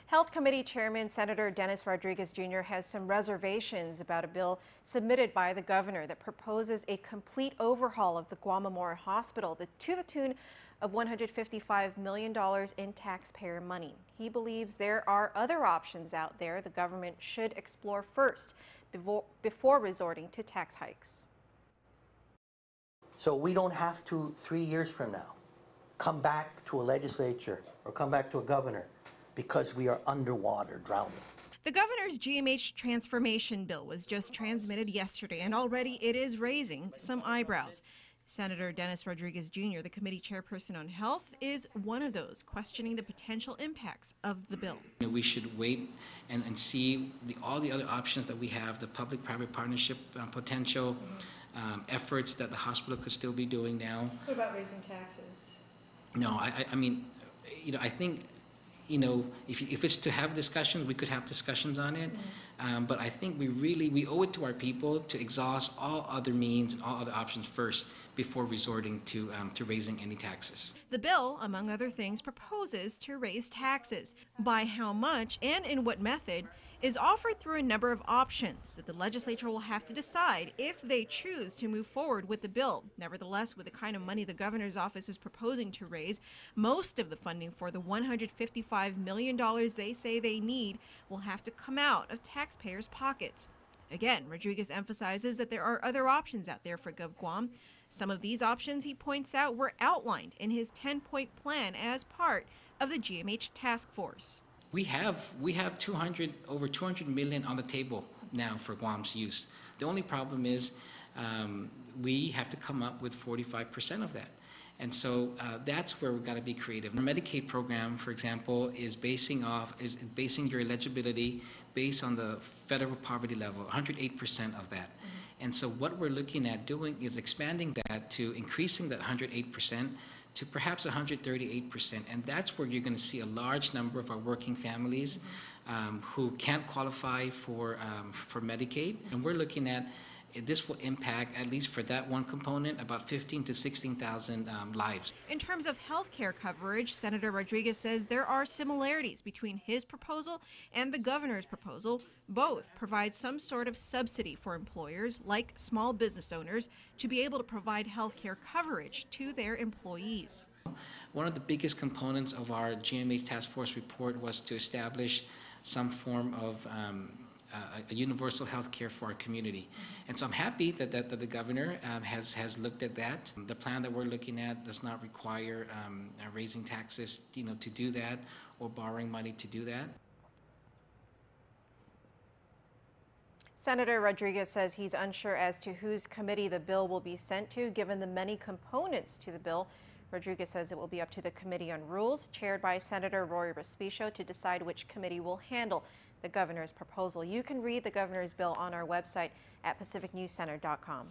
Health Committee Chairman Senator Dennis Rodriguez Jr. has some reservations about a bill submitted by the governor that proposes a complete overhaul of the GUAM Memorial Hospital to the tune of $155 million in taxpayer money. He believes there are other options out there the government should explore first before resorting to tax hikes. So we don't have to, 3 years from now, come back to a legislature or come back to a governor because we are underwater, drowning. The governor's GMH transformation bill was just transmitted yesterday, and already it is raising some eyebrows. Senator Dennis Rodriguez Jr., the committee chairperson on health, is one of those questioning the potential impacts of the bill. We should wait and see all the other options that we have, the public-private partnership potential efforts that the hospital could still be doing now. What about raising taxes? No, I mean, I think, if it's to have discussions, we could have discussions on it. But I think we owe it to our people to exhaust all other means and all other options first before resorting to raising any taxes. The bill, among other things, proposes to raise taxes. By how much and in what method is offered through a number of options that the legislature will have to decide if they choose to move forward with the bill. Nevertheless, with the kind of money the governor's office is proposing to raise, most of the funding for the $155 million they say they need will have to come out of taxpayers' pockets. Again, Rodriguez emphasizes that there are other options out there for GovGuam. Some of these options, he points out, were outlined in his 10-point plan as part of the GMH task force. We have over 200 million on the table now for Guam's use. The only problem is we have to come up with 45% of that. And so that's where we've got to be creative. The Medicaid program, for example, is basing your eligibility based on the federal poverty level, 108% of that. And so what we're looking at doing is expanding that to increasing that 108% to perhaps 138%. And that's where you're going to see a large number of our working families who can't qualify for Medicaid. And we're looking at this will impact, at least for that one component, about 15,000 to 16,000 lives. In terms of health care coverage, Senator Rodriguez says there are similarities between his proposal and the governor's proposal. Both provide some sort of subsidy for employers, like small business owners, to be able to provide health care coverage to their employees. One of the biggest components of our GMH task force report was to establish some form of a universal health care for our community. And so I'm happy that the governor has looked at that. The plan that we're looking at does not require raising taxes to do that or borrowing money to do that. Senator Rodriguez says he's unsure as to whose committee the bill will be sent to, given the many components to the bill. Rodriguez says it will be up to the Committee on Rules, chaired by Senator Rory Respicio, to decide which committee will handle the governor's proposal. You can read the governor's bill on our website at pacificnewscenter.com.